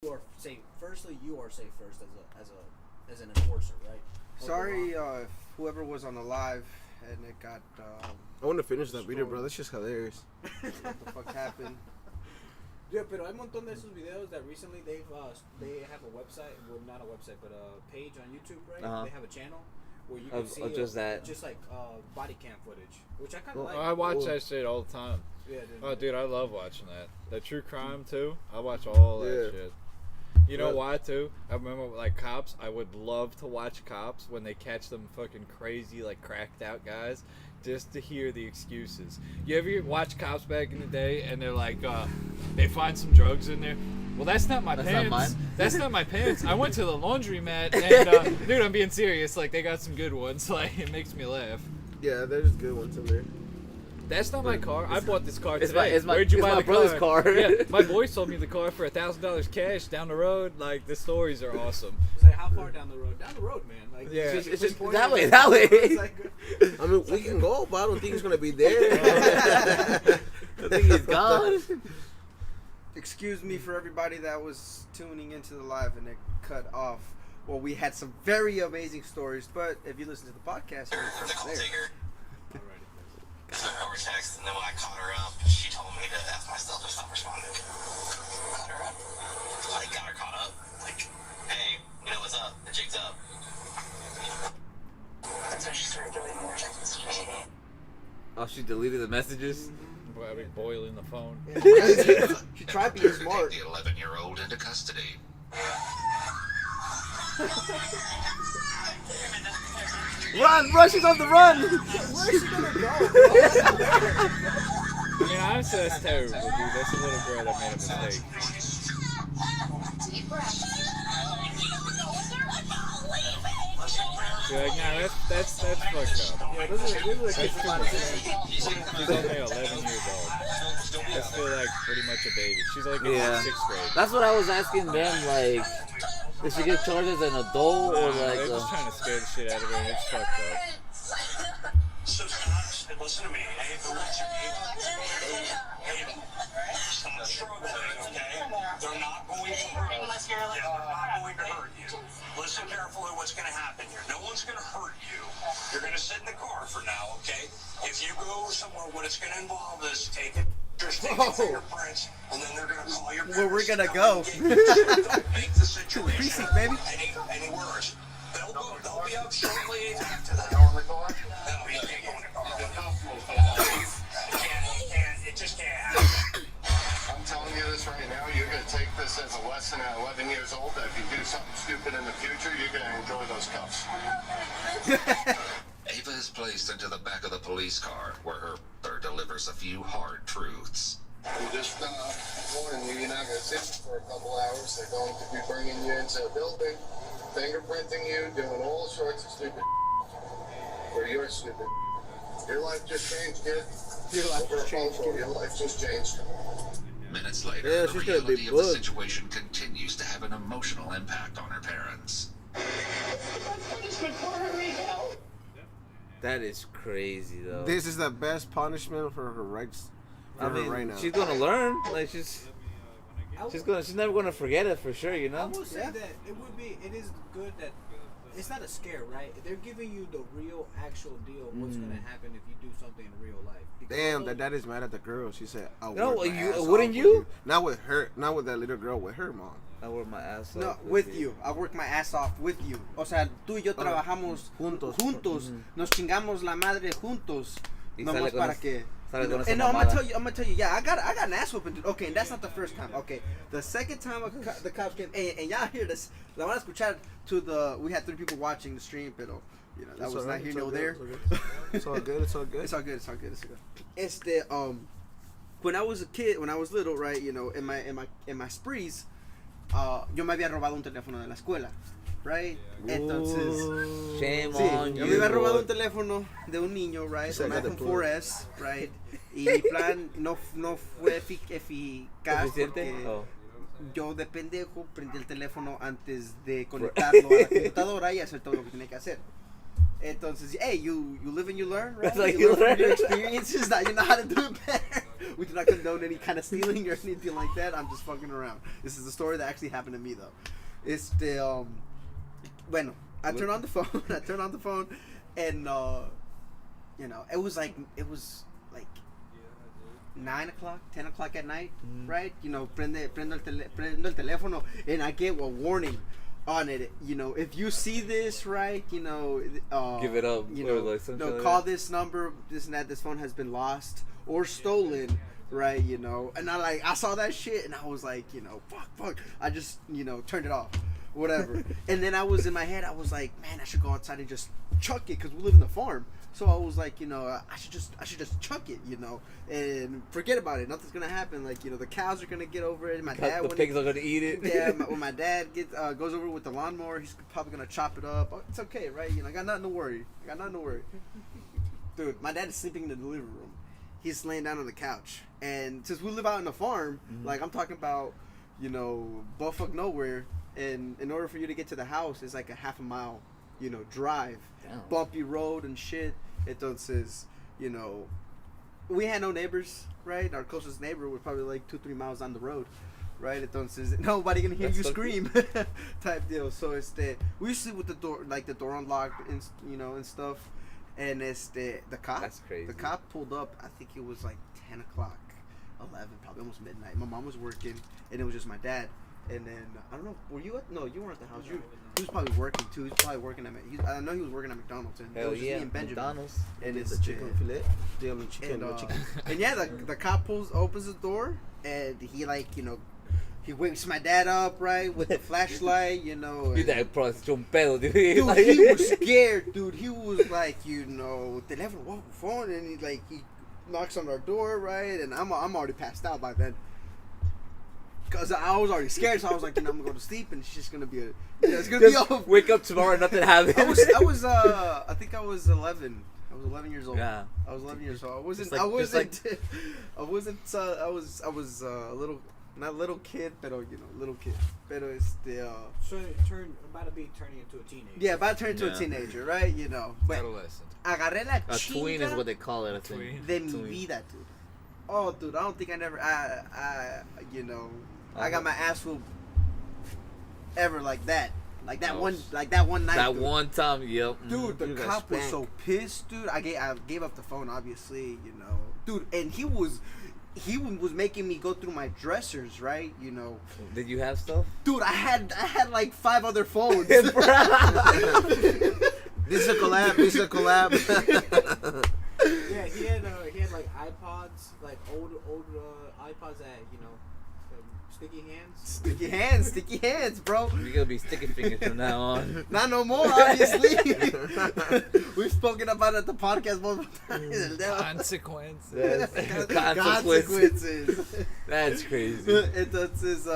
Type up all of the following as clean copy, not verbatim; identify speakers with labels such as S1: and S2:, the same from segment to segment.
S1: You are safe. Firstly, you are safe first as an enforcer, right?
S2: Sorry, whoever was on the live and it got.
S3: I want to finish that video, bro. That's just hilarious.
S2: What the fuck happened?
S1: Yeah, pero hay un montón de esos videos that recently they have a website, well not a website, but a page on YouTube, right?
S4: Uh-huh.
S1: They have a channel where you can see just like body cam footage, which I kind of like.
S5: I watch that shit all the time.
S1: Yeah,
S5: Oh, dude, I love watching that. That true crime too. I watch all that shit. You know why too? I remember like cops. I would love to watch cops when they catch them fucking crazy like cracked out guys, just to hear the excuses. You ever watch cops back in the day and they're like, they find some drugs in there. Well, that's not my pants.
S4: Not mine.
S5: That's not my pants. I went to the laundromat and dude, I'm being serious. Like they got some good ones. Like it makes me laugh.
S3: Yeah, there's good ones in there.
S5: That's not my car. I bought this car today.
S4: Where'd you buy the brother's car?
S5: Yeah, my boy sold me the car for $1,000 cash down the road. Like the stories are awesome.
S1: It's like how far down the road? Down the road, man. Like
S5: Yeah.
S4: It's just that way. That way.
S1: It's like,
S3: I mean, we can go, but I don't think it's gonna be there.
S4: I think he's gone.
S2: Excuse me for everybody that was tuning into the live and it cut off. Well, we had some very amazing stories, but if you listen to the podcast, it's there.
S6: So we were texting, and then when I caught her up, she told me to ask myself to stop responding. Caught her up. Like, got her caught up. Like, hey, you know what's up? The jig's up. That's when she started deleting more text messages.
S4: Oh, she deleted the messages.
S5: Boy, I'd be boiling the phone.
S2: She tried being smart.
S6: Take the 11-year-old into custody.
S4: Run! She's on the run.
S2: Where's she gonna go?
S5: I mean, honestly, that's terrible, dude. That's a little girl that made a mistake. You're like, nah, that's fucked up.
S1: yeah, this is
S5: That's too much. She's only 11 years old. That's still like pretty much a baby. She's like in
S4: Yeah.
S5: 6th grade.
S4: That's what I was asking them. Like, did she get charged as an adult or like?
S5: They're just trying to scare the shit out of her, and it's fucked up.
S6: So stop, listen to me. Hey, stop struggling, okay? They're not going to hurt you. They're not going to hurt you. Listen carefully what's going to happen here. No one's going to hurt you. You're going to sit in the car for now, okay? If you go somewhere, what it's going to involve is taking pictures, taking fingerprints, and then they're going to call your parents.
S2: Where we're gonna go.
S6: Don't make the situation
S2: Precinct, baby.
S6: any worse. They'll be up shortly after that. Go in the car? No, you can't go in the car. It just can't happen.
S7: I'm telling you this right now, you're going to take this as a lesson at 11 years old, that if you do something stupid in the future, you're going to enjoy those cuffs.
S6: Ava is placed into the back of the police car, where her mother delivers a few hard truths.
S7: I'm just warning you, you're not going to sit for a couple hours. They're going to be bringing you into a building, fingerprinting you, doing all sorts of stupid or you're stupid. Your life just changed, kid.
S2: Your life just changed, kid.
S7: Your life just changed.
S6: Minutes later,
S3: Yeah,
S6: the
S3: she's gonna be
S6: reality of the
S3: booked.
S6: situation continues to have an emotional impact on her parents.
S4: That is crazy though.
S3: This is the best punishment for her rights. For
S4: I
S3: her
S4: mean,
S3: right now.
S4: she's gonna learn. Like she's never gonna forget it for sure. You
S1: I
S4: know.
S1: will say that it is good that it's not a scare, right? They're giving you the real, actual deal of what's gonna happen if you do something in real life. Because
S3: Damn, that dad is mad at the girl. She said, "I'll
S4: No,
S3: work my
S4: you-
S3: ass off
S4: wouldn't
S3: with
S4: you?
S3: Not with her. Not with that little girl. With her mom.
S4: I work my ass
S2: No,
S4: off
S2: with you. I work my ass off with you. O sea, tú y yo trabajamos
S3: Juntos.
S2: Nos chingamos la madre juntos.
S4: Y
S2: Nomás
S4: sale con
S2: para
S4: es-
S2: que.
S4: sale con esa
S2: And no, I'm
S4: mamada.
S2: gonna tell you. Yeah, I got an ass whooping, dude. Okay, and that's not the first time. Okay, the second time the cops came, and y'all hear this. La van a escuchar to the. We had 3 people watching the stream, pero you know that
S3: It's
S2: was
S3: all
S2: not
S3: right,
S2: here
S3: it's all
S2: nor
S3: good,
S2: there.
S3: It's all good. It's all good.
S2: It's all good. It's all good. It's all good. It's the when I was a kid, when I was little, right? You know, in my sprees, yo me había robado un teléfono de la escuela, right? Entonces,
S4: Shame
S2: sí,
S4: on
S2: yo
S4: you.
S2: me había robado
S4: boy.
S2: un teléfono de un niño, right?
S3: She said,
S2: Un
S3: "I got
S2: iPhone
S3: the plug."
S2: 4S, right? Y mi plan no fue eficaz
S4: ¿Suficiente?
S2: porque
S4: Oh.
S2: yo de pendejo prendí el teléfono antes de conectarlo a la computadora y hacer todo lo que tenía que hacer. Entonces, hey, you live and you learn, right?
S4: That's like
S2: you
S4: you
S2: learn from
S4: learn.
S2: your experiences that you know how to do it better. We do not condone any kind of stealing or anything like that. I'm just fucking around. This is the story that actually happened to me though. It's the bueno, I turned on the phone and you know, it was like 9 o'clock, 10 o'clock at night, right? You know, prendo el teléfono, and I get a warning on it. You know, if you see this, right, you know,
S4: Give it up.
S2: You
S4: or
S2: know,
S4: like something
S2: no,
S4: like
S2: call
S4: that.
S2: this number, this and that. This phone has been lost or stolen, right? You know, and I saw that shit, and I was like, you know, fuck. I just, you know, turned it off, whatever. And then I was in my head, I was like, man, I should go outside and just chuck it because we live in the farm. So I was like, you know, I should just chuck it, you know, and forget about it. Nothing's gonna happen. Like, you know, the cows are gonna get over it. My dad,
S4: The pigs are gonna eat it.
S2: yeah, when my dad goes over with the lawnmower, he's probably gonna chop it up. Oh, it's okay, right? You know, I got nothing to worry. Dude, my dad is sleeping in the living room. He's laying down on the couch, and since we live out in the farm, like I'm talking about, you know, buttfuck nowhere, and in order for you to get to the house, it's like a half a mile, you know, drive.
S4: Damn.
S2: Bumpy road and shit. Entonces, you know, we had no neighbors, right? Our closest neighbor was probably like 2-3 miles down the road, right? Entonces, nobody gonna hear
S4: That's
S2: you
S4: so
S2: scream, type deal. So it's we used to sleep with the door, like the door unlocked, and you know, and stuff. And it's the cop.
S4: That's crazy.
S2: The cop pulled up. I think it was like 10 o'clock, 11, probably almost midnight. My mom was working, and it was just my dad. And then I don't know, were you at? No, you weren't at the house. He was probably working too. He was probably working at. I know he was working at McDonald's. And it
S4: Hell
S2: was just
S4: yeah,
S2: me and Benjamin.
S4: McDonald's.
S2: And
S3: It's
S2: it's
S3: the chicken fillet. Damn, chicken, no chicken.
S2: and yeah, the cop opens the door, and he like, you know, he wakes my dad up, right, with the flashlight, you know.
S4: You that probably un pedo, dude.
S2: Dude, he was scared, dude. He was like, you know, teléfono, phone, and he knocks on our door, right, and I'm already passed out by then. Cause I was already scared, so I was like, you know, I'm gonna go to sleep, and it's just gonna be it's gonna be
S4: Just
S2: over.
S4: wake up tomorrow and nothing happened.
S2: I think I was 11. I was 11 years old.
S4: Yeah.
S2: I was 11 years old. I wasn't.
S4: Just like-
S2: I wasn't.
S4: just like-
S2: I wasn't. I was a little, not little kid, but you know, little kid. Pero
S1: So about to be turning into a teenager.
S2: yeah, about to turn into a
S4: Yeah.
S2: teenager, right? You know. But
S5: Adolescent.
S2: agarré la
S4: A tween is
S2: chinga
S4: what they call it. I think.
S5: Tween.
S2: de mi
S4: Tween.
S2: vida, dude. Oh, dude, I don't think I never. You know, I got my ass whooped ever like that. Like that
S4: Oh,
S2: one. Like that one night.
S4: That
S2: dude.
S4: one time, yep.
S2: Dude, the
S3: You got
S2: cop was
S3: spanked.
S2: so pissed, dude. I gave up the phone, obviously, you know, dude. And he was making me go through my dressers, right? You know,
S4: Did you have stuff?
S2: dude. I had like 5 other phones.
S3: This is a collab.
S1: Yeah, he had like iPods, like old iPods that, you know, sticky hands.
S2: sticky hands, bro.
S4: You're gonna be sticky fingers from now on.
S2: Not no more, obviously. We've spoken about it at the podcast multiple times.
S5: Consequences.
S2: Consequences.
S4: That's crazy.
S2: Entonces,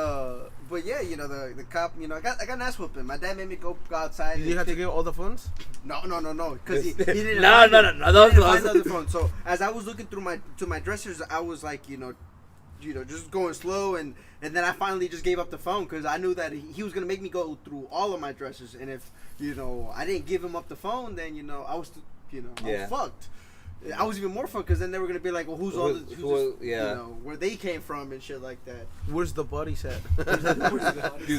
S2: but yeah, you know, the cop, you know, I got an ass whooping. My dad made me go outside.
S3: Did you have to give all the phones?
S2: No, because he didn't.
S4: No,
S2: find
S4: no,
S2: it.
S4: no, no,
S2: He didn't
S4: those-
S2: find the other phone. So as I was looking through my dressers, I was like, you know, just going slow, and then I finally just gave up the phone because I knew that he was gonna make me go through all of my dressers, and if you know I didn't give him up the phone, then you know I was I was fucked. I was even more fucked because then they were gonna be like, well, who's all this, you know, where they came from and shit like that.
S3: Where's the buddy set?
S4: Dude,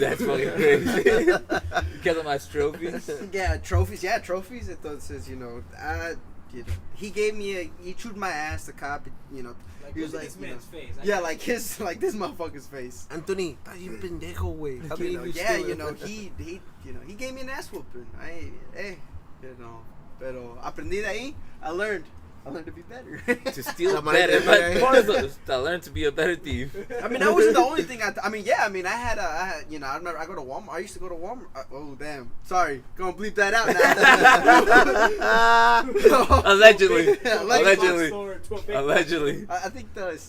S4: that's fucking crazy. Get on my trophies.
S2: Yeah, trophies. Entonces, you know, he gave me he chewed my ass. The cop, you know,
S1: Like,
S2: he was
S1: look at
S2: like,
S1: this
S2: you know,
S1: man's face.
S2: yeah, like this motherfucker's face.
S3: Anthony, está bien pendejo, güey. How
S2: You
S3: many
S2: know,
S3: you
S2: yeah,
S3: steal?
S2: you know, he gave me an ass whooping. You know, pero aprendí de ahí. I learned to be better.
S4: To steal
S3: La
S4: better.
S3: manera-
S4: But part of it is to learn to be a better thief.
S2: I mean, that wasn't the only thing I had, you know, I remember I go to Walmart. I used to go to Walmart. Oh, damn. Sorry. Gonna bleep that out now.
S4: Allegedly.
S2: Allegedly.
S4: Allegedly.
S2: I think the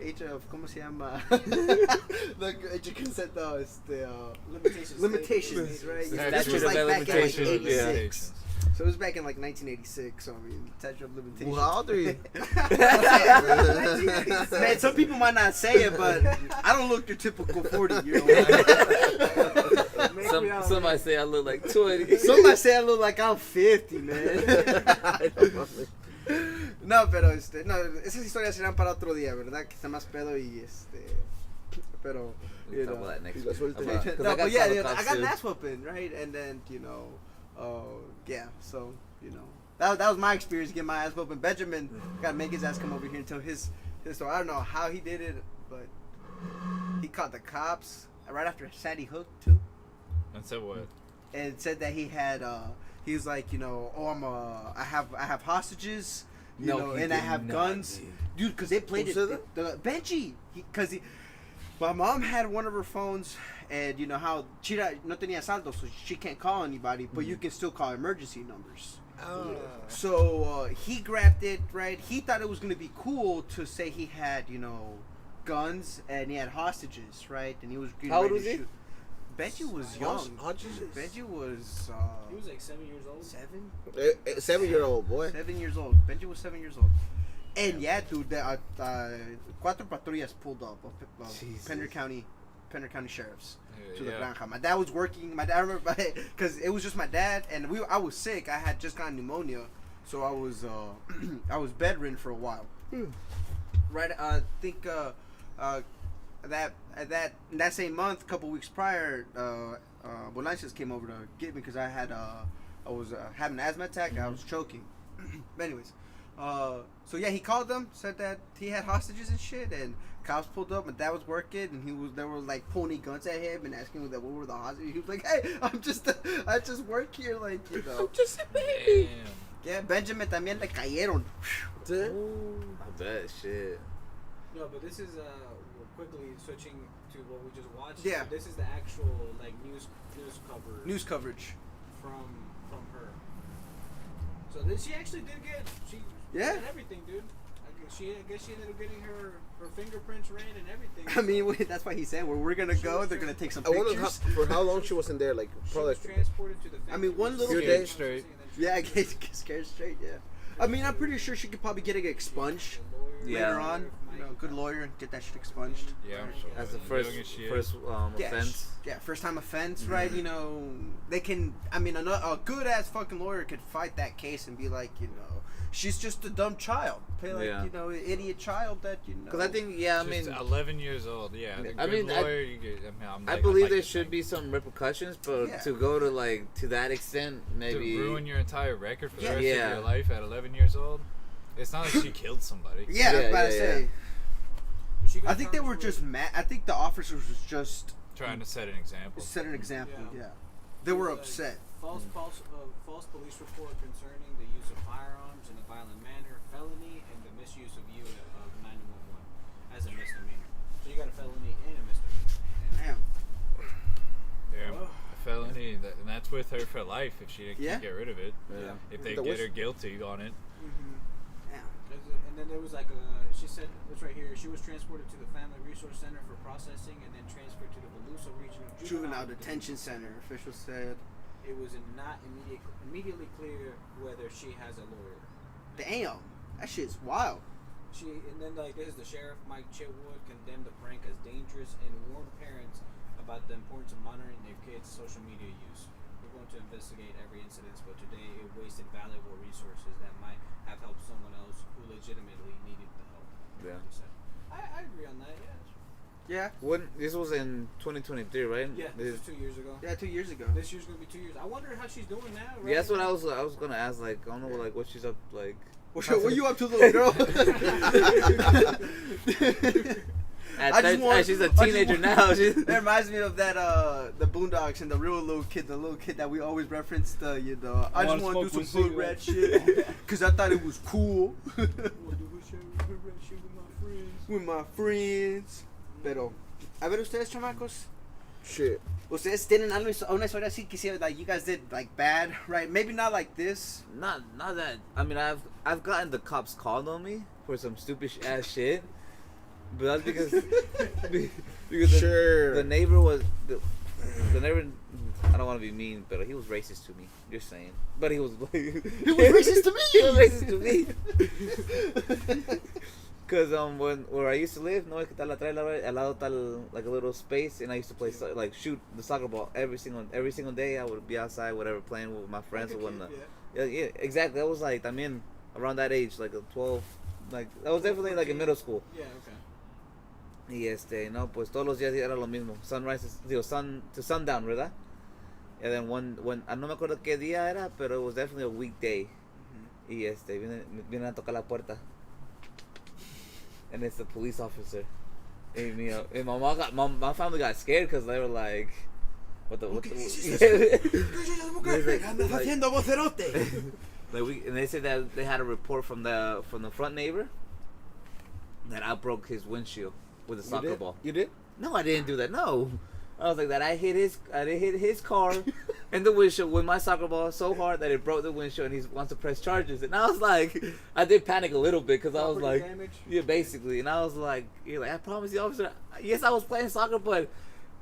S2: age of, ¿cómo se llama? The age of consent, limitations, right? You know, this
S4: Statute
S2: was
S4: of
S2: like back in like
S4: limitations,
S2: 86. So it was back in like 1986. So I mean, statute of limitations.
S3: Well, how old are you?
S2: Man, some people might not say it, but I don't look your typical 40-year-old.
S4: Some might say I look like 20.
S2: Some might say I look like I'm 50, man. No, pero no, esas historias serán para otro día, ¿verdad? Que está más pedo y pero
S4: We'll
S2: you
S4: talk
S2: know.
S4: about that next
S3: You guys
S4: week.
S3: will
S4: About-
S3: take-
S4: 'cause
S2: No,
S4: I got
S2: but yeah,
S4: called
S2: I got
S4: cops
S2: an
S4: too.
S2: ass whooping, right? And then yeah. So that was my experience getting my ass whooping. Benjamin got to make his ass come over here and tell his story. I don't know how he did it, but he caught the cops right after Sandy Hook too,
S5: And so what?
S2: and said that he had he was like, I have hostages, and I have guns, dude, because they played
S3: Who
S2: it.
S3: said
S2: The Benji, my mom had one of her phones, and you know how no tenía saldo, so she can't call anybody, but you can still call emergency numbers. So he grabbed it, right? He thought it was gonna be cool to say he had, guns and he had hostages, right? And he was getting
S4: How old
S2: ready
S4: was
S2: to
S4: he?
S2: shoot. Benji was young.
S3: Hostages?
S2: Benji was
S1: He was like 7 years old.
S3: 7-year-old boy.
S2: 7 years old. Benji was 7 years old. And yeah, dude, the cuatro patrullas pulled up of
S4: Jesus.
S2: Pender County sheriffs to the
S5: Yeah.
S2: granja. My dad was working. I remember because it was just my dad and I was sick. I had just gotten pneumonia, so I was I was bedridden for a while. Right, I think that same month, a couple weeks prior, Bolas came over to get me because I was having an asthma attack. I was choking. But anyways, so yeah, he called them, said that he had hostages and shit, and cops pulled up. My dad was working, and they were like pointing guns at him and asking him what were the hostages. He was like, "Hey, I just work here, like I'm just a baby."
S5: Damn.
S2: Yeah, Benjamin también le cayeron.
S4: I bet shit.
S1: No, but this is quickly switching to what we just watched.
S2: Yeah.
S1: This is the actual like news cover
S2: News coverage.
S1: from her. So she actually did get
S2: Yeah.
S1: got everything, dude. I guess she ended up getting her fingerprints ran and everything.
S2: I mean, that's why he said where we're gonna go. They're gonna take some
S3: I wonder
S2: pictures.
S3: for how long she was in there. Like
S1: she
S3: probably.
S1: was transported to the.
S2: I mean, one little
S3: Few
S2: day.
S3: days
S5: straight.
S2: Yeah, I get scared straight. Yeah. I mean, I'm pretty sure she could probably get it expunged
S4: Yeah.
S2: later on. Good lawyer, and get that shit expunged.
S5: Yeah, I'm sure.
S4: As the
S5: As
S4: first
S5: young as she is.
S4: first
S2: Yeah,
S4: offense.
S2: yeah, first time offense, right? They can. I mean, a good ass fucking lawyer could fight that case and be like, she's just a dumb child,
S4: Yeah.
S2: idiot child that
S4: Because I think, yeah, I
S5: She's
S4: mean,
S5: 11 years old. Yeah, the
S4: I
S5: good
S4: mean, I-
S5: lawyer, you get.
S4: I believe there should be some repercussions, but
S2: Yeah.
S4: to go to that extent, maybe.
S5: to ruin your entire record for the rest
S4: Yeah.
S5: of your life at 11 years old. It's not like she killed somebody.
S2: Yeah, I was
S4: Yeah,
S2: about to
S4: yeah,
S2: say.
S1: She got
S2: I think they were
S1: charged
S2: just mad. I think the officers was just
S5: Trying to set an example.
S2: set an example.
S1: Yeah.
S2: Yeah, they were
S1: with,
S2: upset.
S1: False police report concerning the use of firearms in a violent manner, felony, and the misuse of 911 as a misdemeanor. So you got a felony and a misdemeanor.
S2: Damn.
S5: Yeah,
S1: Oh.
S5: a felony, and that's with her for life if she
S2: Yeah.
S5: can't get rid of it.
S4: Yeah.
S5: If they
S3: That
S5: get
S3: was-
S5: her guilty on it.
S2: Damn.
S1: And then there was like she said, it's right here, she was transported to the Family Resource Center for processing and then transferred to the Volusia Regional
S2: Juvenile Detention Center. Officials said.
S1: It was not immediately clear whether she has a lawyer.
S2: Damn, that shit's wild.
S1: And then like this is the sheriff Mike Chitwood condemned the prank as dangerous and warned parents about the importance of monitoring their kids' social media use. We're going to investigate every incident, but today it wasted valuable resources that might have helped someone else who legitimately needed the help.
S4: Yeah.
S1: He said. I agree on that. Yeah.
S2: Yeah.
S4: When this was in 2023, right?
S1: Yeah. This was 2 years ago.
S2: Yeah, 2 years ago.
S1: This year's gonna be 2 years. I wonder how she's doing now. Right?
S4: Yeah, that's what I was gonna ask. Like, I don't know, like what she's up like.
S2: What you up to, little girl?
S4: She's a teenager now. She's,
S2: That reminds me of that the Boondocks and the little kid that we always reference. I just want to do some hood rat shit because I thought it was cool with my friends. Pero, a ver ustedes, chamacos.
S3: Shit.
S2: Ustedes tienen una historia así que like you guys did like bad, right? Maybe not like this.
S4: not that. I mean, I've gotten the cops called on me for some stupid ass shit, but that's because
S3: Sure.
S4: the neighbor was the neighbor. I don't want to be mean, but he was racist to me. Just saying. But he was
S2: He was racist to me.
S4: He was racist to me. Cause where I used to live, no es que está la traila, right? Al lado está like a little space, and I used to play like shoot the soccer ball every single day. I would be outside, whatever, playing with my friends or whatnot. Yeah, exactly. That was like también around that age, like a 12, like I was definitely like in middle school.
S1: Yeah, okay.
S4: Y no, pues todos los días era lo mismo. Sunrise, sun to sundown, ¿verdad? And then when no me acuerdo qué día era, pero it was definitely a weekday. Y vienen a tocar la puerta. And it's the police officer. And, you know, and my family got scared because they were like, what the and they said that they had a report from the front neighbor that I broke his windshield with a soccer ball.
S3: You did?
S4: No, I didn't do that. No, I was like that. I hit his car in the windshield with my soccer ball so hard that it broke the windshield, and he wants to press charges. And I was like, I did panic a little bit because I was like,
S1: damage?
S4: yeah, basically. And I was like, I promise you, officer. Yes, I was playing soccer, but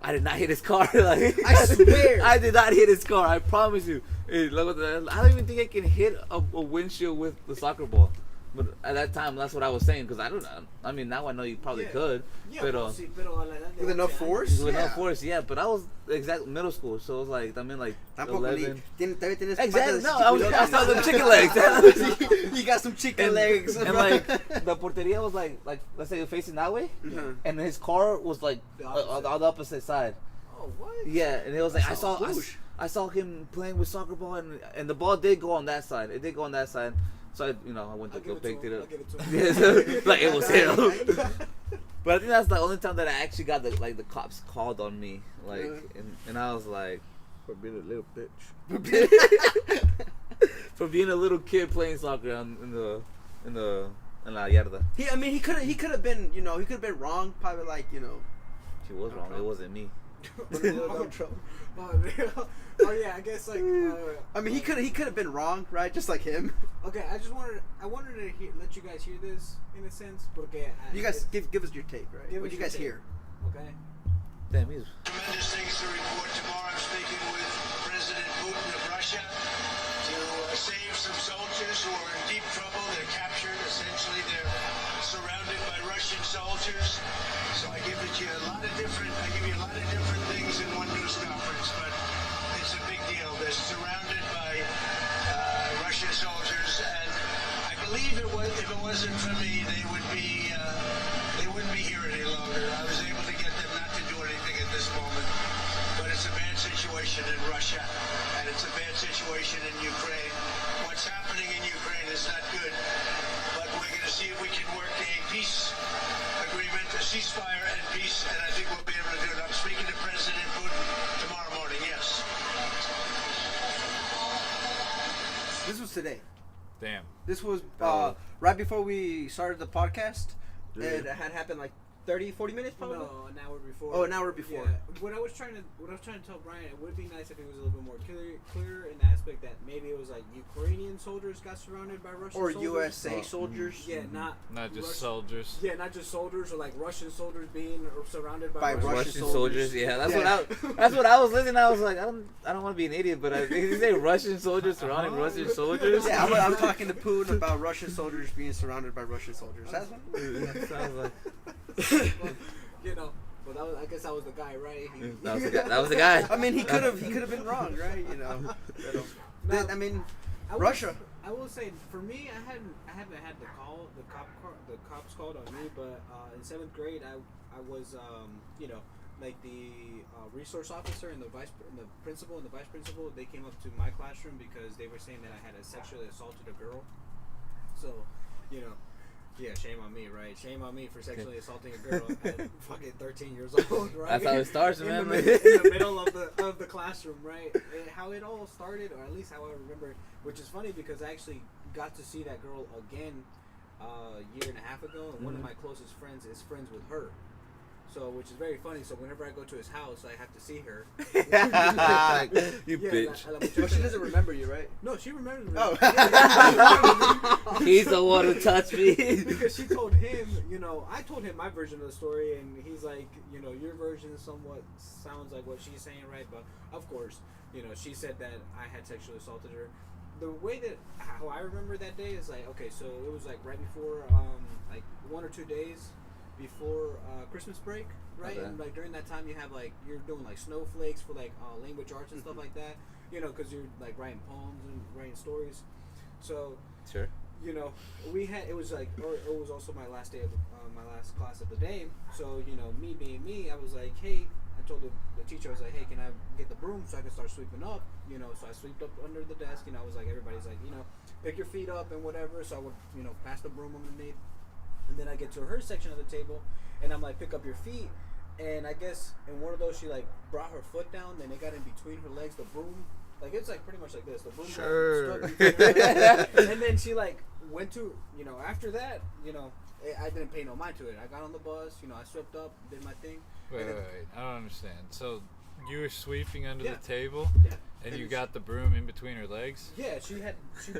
S4: I did not hit his car. Like
S2: I swear.
S4: I did not hit his car. I promise you. I don't even think I can hit a windshield with the soccer ball. But at that time, that's what I was saying because I don't know. I mean, now I know you probably could.
S1: Yeah,
S4: but
S1: well, sí, pero a la edad de
S2: With enough
S1: 11
S2: force?
S1: años.
S4: with no force, yeah. But I was exact middle school, so it was like I mean like 11.
S2: Todavía tienes
S4: Exactly.
S2: patas
S4: No, I saw them chicken legs.
S2: You got some chicken
S4: and,
S2: legs.
S4: and like the porteria was like let's say facing that way, and his car was like on the opposite side.
S1: Oh, what?
S4: Yeah, and it was like
S2: That's a whoosh.
S4: I saw him playing with soccer ball, and the ball did go on that side. It did go on that side. So I went to go pick it up.
S1: I'll give it to him.
S4: Yeah, so, like it was him. But I think that's the only time that I actually got the cops called on me, like, and I was like,
S3: For being a little bitch.
S4: for being a little kid playing soccer in la yarda.
S2: He could have been, you know, he could have been wrong. Probably like, you know.
S4: She was wrong. It wasn't me.
S1: Oh yeah, I guess like.
S2: I mean, he could have been wrong, right? Just like him.
S1: Okay, I wanted to let you guys hear this in a sense, porque
S2: You guys give us your take, right?
S1: Give
S2: What
S1: us
S2: you
S1: your
S2: guys
S1: take.
S2: hear?
S1: Okay.
S4: Damn, he's.
S6: Tremendous things to report tomorrow. I'm speaking with President Putin of Russia to save some soldiers who are in deep trouble. They're captured. Essentially, they're surrounded by Russian soldiers. So I give you a lot of different things in one news conference, but it's a big deal. They're surrounded by Russian soldiers, and I believe if it wasn't for me, they wouldn't be here any longer. I was able to get them not to do anything at this moment, but it's a bad situation in Russia, and it's a bad situation in Ukraine. What's happening in Ukraine is not good, but we're going to see if we can work a peace agreement, a ceasefire and peace, and I think we'll be able to do it. I'm speaking to President Putin tomorrow morning, yes.
S2: This was today.
S5: Damn.
S2: This was right before we started the podcast. It had happened like 30, 40 minutes probably.
S1: No, an hour before.
S2: Oh, an hour before.
S1: Yeah. What I was trying to tell Brian, it would be nice if it was a little bit more clear in the aspect that maybe it was like Ukrainian soldiers got surrounded by Russian
S2: Or
S1: soldiers.
S2: USA soldiers.
S1: Yeah, not
S5: just
S1: Russian-
S5: soldiers.
S1: Yeah, not just soldiers, or like Russian soldiers being surrounded by,
S2: By Russian
S4: Russian
S2: soldiers.
S4: soldiers. Yeah, that's
S2: Yeah.
S4: that's what I was listening. I was like, I don't want to be an idiot, but did you say Russian soldiers surrounding Russian soldiers?
S2: Yeah, I'm talking to Putin about Russian soldiers being surrounded by Russian soldiers. That's what
S4: That sounds like
S1: You know, but I guess that was the guy, right?
S4: that was the guy.
S2: I mean, he could have been wrong, right? You know.
S1: Now,
S2: I mean,
S1: I will-
S2: Russia.
S1: I will say, for me, I haven't had the cops called on me, but in 7th grade, I was you know, like the resource officer and the principal and the vice principal, they came up to my classroom because they were saying that I had sexually assaulted a girl. So, you know. Yeah, shame on me, right? Shame on me for sexually assaulting a girl at fucking 13 years old, right?
S4: That's how it starts,
S1: in
S4: man.
S1: in the middle of the classroom, right? And how it all started, or at least how I remember it, which is funny because I actually got to see that girl again a year and a half ago, and one of my closest friends is friends with her. So, which is very funny. So, whenever I go to his house, I have to see her.
S4: You bitch.
S2: But she doesn't remember you, right?
S1: No, she remembers me.
S2: Oh.
S4: He's the one who touched me.
S1: Because she told him, you know, I told him my version of the story, and he's like, you know, your version somewhat sounds like what she's saying, right? But of course, you know, she said that I had sexually assaulted her. The way that how I remember that day is like, okay, so it was like right before, like 1 or 2 days before Christmas break, right?
S4: Okay.
S1: And like during that time, you have like you're doing like snowflakes for like language arts and stuff like that, you know, because you're like writing poems and writing stories. So
S4: Sure.
S1: you know, we had it was like, or it was also my last day of my last class of the day. So you know, me being me, I was like, hey, I told the teacher, I was like, hey, can I get the broom so I can start sweeping up? You know, so I swept up under the desk. You know, I was like, everybody's like, you know, pick your feet up and whatever. So I would, you know, pass the broom underneath, and then I get to her section of the table, and I'm like, pick up your feet. And I guess in one of those, she like brought her foot down, then it got in between her legs. The broom, like it's like pretty much like this. The broom
S3: Sure.
S1: stuck between her legs. And then she like went to, you know, after that, you know, I didn't pay no mind to it. I got on the bus, you know, I swept up, did my thing.
S5: Wait,
S1: and then,
S5: I don't understand. So you were sweeping under
S1: Yeah.
S5: the table,
S1: Yeah.
S5: and
S1: And
S5: you
S1: it's-
S5: got the broom in between her legs?
S1: Yeah, she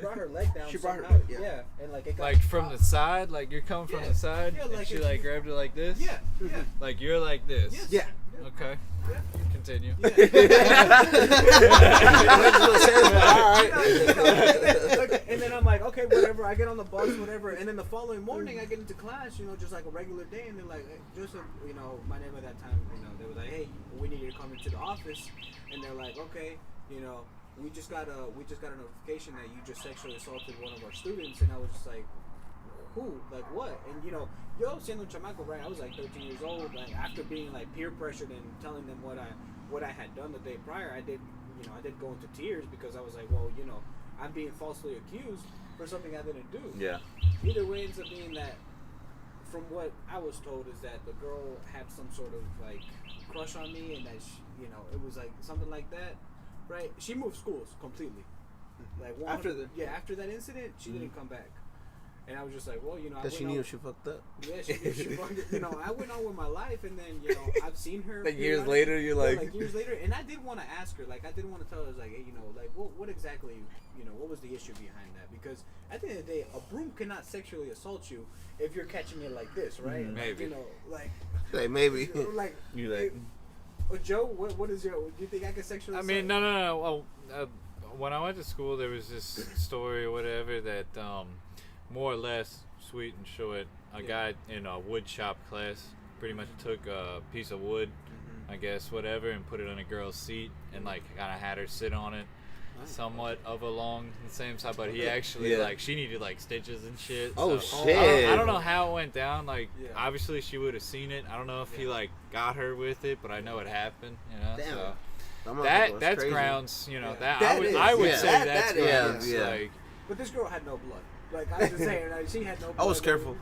S1: brought her leg down.
S2: She brought her
S1: somehow.
S2: leg, yeah.
S1: And like it got
S5: Like from the
S1: caught.
S5: side? Like you're coming from
S1: Yeah.
S5: the side?
S1: Yeah,
S5: and
S1: like
S5: she
S1: if
S5: like
S1: you-
S5: grabbed it like this?
S1: Yeah, yeah.
S5: Like you're like this?
S1: Yes.
S2: Yeah.
S5: Okay.
S1: Yeah.
S5: Continue.
S1: Yeah. Okay, and then I'm like, okay, whatever. I get on the bus, whatever. And then the following morning, I get into class, you know, just like a regular day. And they're like, hey, Joseph, you know, my name at that time, you know, they were like, hey, we need you to come into the office. And they're like, okay, you know, we just got a notification that you just sexually assaulted one of our students. And I was just like, who? Like what? And you know, yo, siendo un chamaco, right? I was like 13 years old. Like after being like peer pressured and telling them what I had done the day prior, I did go into tears because I was like, well, you know, I'm being falsely accused for something I didn't do.
S4: Yeah.
S1: Either way, ends up being that, from what I was told, is that the girl had some sort of like crush on me, and that you know, it was like something like that, right? She moved schools completely. Like
S2: After the-
S1: after that incident, she didn't come back. And I was just like, well, you know,
S3: Because she
S1: went
S3: knew
S1: on-
S3: she fucked up.
S1: yeah, she fucking, you know, I went on with my life, and then, you know, I've seen her.
S4: Like years
S1: periodically.
S4: later, you're
S1: Yeah,
S4: like-
S1: years later, and I did want to ask her, like, I did want to tell her, like, hey, you know, like, what exactly, you know, what was the issue behind that? Because at the end of the day, a broom cannot sexually assault you if you're catching it like this, right? Like,
S5: Maybe.
S1: you know, like,
S3: Like, maybe.
S1: like,
S4: You like-
S1: Joe, what is your? Do you think I can sexually?
S5: I
S1: assault?
S5: mean, no. Well, when I went to school, there was this story or whatever that, more or less, sweet and short, a guy in a wood shop class pretty much took a piece of wood, I guess, whatever, and put it on a girl's seat and like kind of had her sit on it. Somewhat of along the same side, but he actually
S4: Yeah.
S5: like she needed like stitches and shit.
S4: Oh,
S5: so
S4: shit.
S5: I don't know how it went down. Like
S1: Yeah.
S5: obviously she would have seen it. I don't know if he like got her with it, but I know it happened. You know,
S2: Damn.
S5: so
S3: That motherfucker
S5: that
S3: was
S5: that's
S3: crazy.
S5: grounds. You know
S1: Yeah.
S5: that,
S2: That
S5: I would
S2: is,
S5: I would
S2: yeah.
S5: say
S2: That-
S5: that's
S2: that is,
S5: grounds.
S4: yeah.
S5: Like
S1: But this girl had no blood. Like I was just saying, like, she had no blood.
S3: I was careful.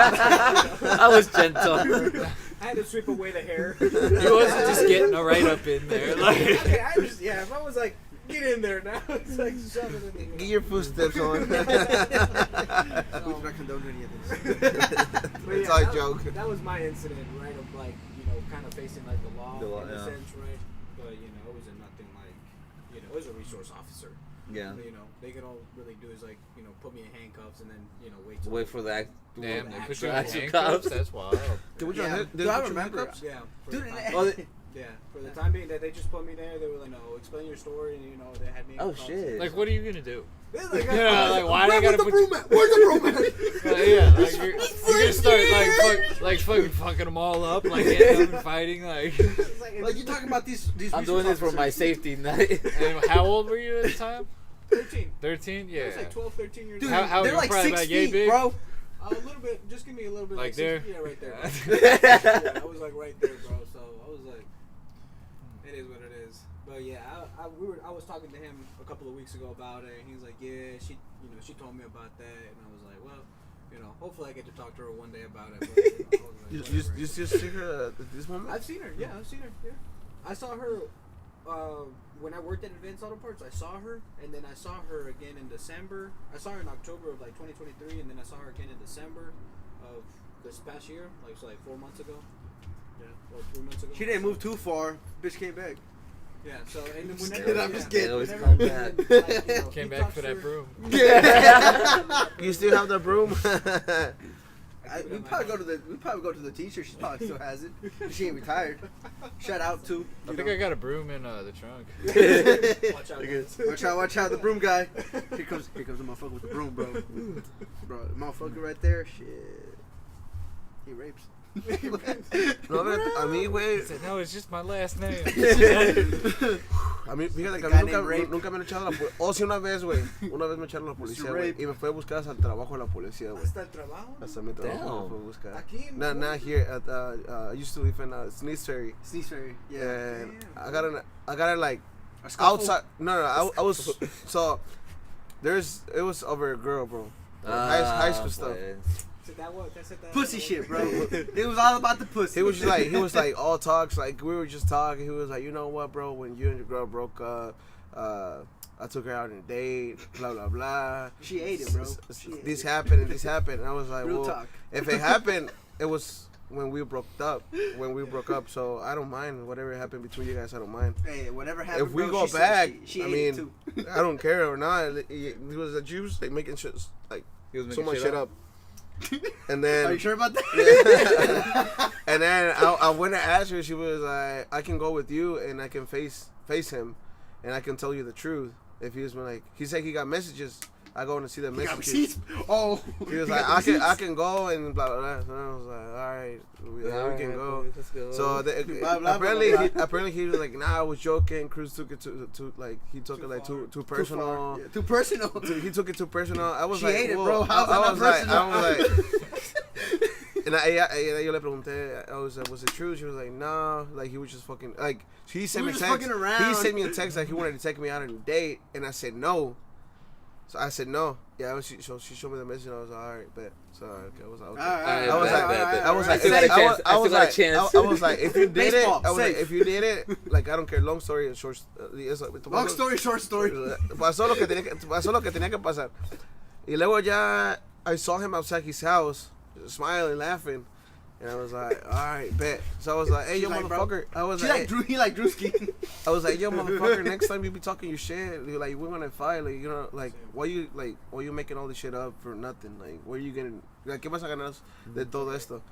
S4: I was gentle.
S1: I had to sweep away the hair.
S5: he wasn't just getting right up in there. Like
S1: Okay, I just, yeah, if I was like, get in there now, it's like shove it in there.
S3: Get your footsteps on.
S2: We do not condone any of this.
S1: But
S3: It's
S1: yeah,
S3: all a
S1: that-
S3: joke.
S1: That was my incident, right? Of like, you know, kind of facing like the law,
S4: The law,
S1: in a
S4: yeah.
S1: sense, right? But you know, it wasn't nothing like, you know, it was a resource officer.
S4: Yeah.
S1: You know, they could all really do is like, you know, put me in handcuffs and then, you know, wait. Till
S4: Wait for the act.
S5: damn, they put
S1: The
S5: you in
S4: actual
S5: handcuffs.
S4: cops.
S5: That's wild.
S3: Did we
S2: Yeah.
S3: try to
S2: Do I remember?
S1: Yeah, for
S2: Dude,
S1: the time,
S2: and-
S4: Oh, they-
S1: yeah, for the time being that they just put me there, they were like, no, explain your story, and you know, they had me. in
S4: Oh,
S1: cuffs.
S4: shit.
S5: Like, what are you gonna do?
S1: They're like,
S5: Yeah, like why
S3: Where
S5: they
S3: was
S5: gotta
S3: the
S5: put
S3: broom
S5: you?
S3: at? Where's the broom at?
S5: Yeah, like you're gonna start like fucking fucking them all up, like getting them and fighting, like.
S1: It's like,
S2: Like you're talking about these
S4: I'm
S2: resource
S4: doing this for my
S2: officers.
S4: safety.
S5: And how old were you at the time?
S1: 13.
S5: 13?
S1: I
S5: Yeah.
S1: was like 12, 13 years
S2: Dude,
S1: old.
S5: How
S2: they're
S5: you
S2: like
S5: probably
S2: 6
S5: about yay
S2: feet,
S5: big?
S2: bro.
S1: A little bit, just give me a little bit.
S5: Like
S1: six-
S5: there?
S1: Yeah, right there. Yeah, I was like right there, bro. So I was like, it is what it is. But yeah, I was talking to him a couple of weeks ago about it, and he was like, yeah, she told me about that, and I was like, well, you know, hopefully I get to talk to her one day about it. But, you know, I was like,
S3: You
S1: whatever.
S3: just see her at this moment?
S1: I've seen her. Yeah, I've seen her. Yeah, I saw her when I worked at Advanced Auto Parts. I saw her, and then I saw her again in December. I saw her in October of like 2023, and then I saw her again in December of this past year, like so like 4 months ago. Yeah, or 3 months ago.
S2: She didn't move too far. Bitch came back.
S1: Yeah, so and then
S3: Still,
S1: whenever
S2: I'm
S1: yeah,
S2: just kidding.
S4: They always
S1: whenever-
S4: come back.
S1: like, you know,
S5: Came
S1: he
S5: back
S1: talks
S5: for
S1: to
S5: that
S1: her-
S5: broom.
S3: You still have the broom?
S2: We probably go to the teacher. She probably still has it. She ain't retired. Shout out to.
S5: I think I got a broom in the trunk.
S1: Watch out.
S2: Watch out, the broom guy. Here comes the motherfucker with the broom, bro. Bro, the motherfucker right there, shit. He rapes.
S3: No, a mí, güey.
S5: He said, no, it's just my last name.
S3: A mí, fíjate que a
S2: Guy
S3: mí
S2: named Rape.
S3: nunca me han echado la policía. Oh, sí, una vez, güey. Una vez me echaron la policía, güey.
S2: Rape.
S3: Y me fue a buscar hasta el trabajo de la policía, güey.
S1: ¿Hasta el trabajo?
S3: Hasta mi trabajo
S4: Damn.
S3: me fue a buscar.
S1: Aquí en
S3: Not here. I used to live in Sneeze Ferry.
S2: Sneeze Fairy. Yeah.
S3: And I got it like
S2: A scuffle?
S3: outside. No, I was so it was over a girl, bro. High school stuff.
S4: Pues.
S2: Pussy shit, bro. It was all about the pussy.
S3: He was like all talks, like we were just talking. He was like, you know what, bro? When you and your girl broke up, I took her out on a date, blah blah blah.
S2: She ate it, bro. She ate
S3: This
S2: it.
S3: happened and this happened. And I was like,
S2: Real
S3: well,
S2: talk.
S3: if it happened, it was when we broke up. So I don't mind whatever happened between you guys. I don't mind.
S2: Hey, whatever happened,
S3: If we
S2: bro,
S3: go
S2: she said
S3: back,
S2: she
S3: I
S2: ate
S3: mean,
S2: it too.
S3: I don't care or not. It was a juice like making shit like
S4: He was
S3: so
S4: making
S3: much shit up. And
S2: Are
S3: then
S2: you sure about that?
S3: and then I went to ask her. She was like, I can go with you and I can face him, and I can tell you the truth. If he was like, he said he got messages. I go and see the
S2: You got
S3: messages.
S2: receipts? Oh.
S3: He was
S2: You
S3: like,
S2: got the
S3: I
S2: receipts?
S3: can go and blah blah blah. So I was like, all right, we can go.
S4: Let's go.
S3: So
S2: Blah, blah,
S3: apparently,
S2: blah, blah.
S3: apparently he was like, nah, I was joking. Cruz took it too like he took it like too
S2: Too
S3: personal.
S2: far. Yeah, too personal.
S3: He took it too personal. I was
S2: She
S3: like,
S2: ate it,
S3: whoa.
S2: bro. How's that
S3: I
S2: not
S3: was like,
S2: personal?
S3: I was like, and yo le pregunté, I was like, was it true? She was like, no, like he was just fucking like he sent
S2: He
S3: me a
S2: was
S3: text.
S2: just fucking around.
S3: He sent me a text like he wanted to take me out on a date, and I said no. So I said no. Yeah, she showed me the message. And I was like, all right, bet. So okay, I was like, okay.
S2: Alright,
S3: I was
S4: bet,
S3: like,
S4: bet, bet.
S3: I was
S2: alright.
S3: like,
S4: I still got a chance.
S3: I was
S4: I
S3: like,
S4: still got a chance.
S3: I was like, if you did it,
S2: Baseball,
S3: I was like,
S2: safe.
S3: if you did it, like I don't care. Long story, short.
S2: Long story, short story.
S3: Pasó lo que tenía que pasar. Y luego ya, I saw him outside his house, smiling, laughing. And I was like, all right, bet. So I was like, hey, yo,
S2: like, bro.
S3: motherfucker. I was
S2: He
S3: like,
S2: like Drew. He like Drewski.
S3: I was like, yo, motherfucker, next time you be talking your shit, like, we're gonna fight. Like, you know, like, why you making all this shit up for nothing? Like, where you getting, like, ¿qué vas a ganar de todo esto?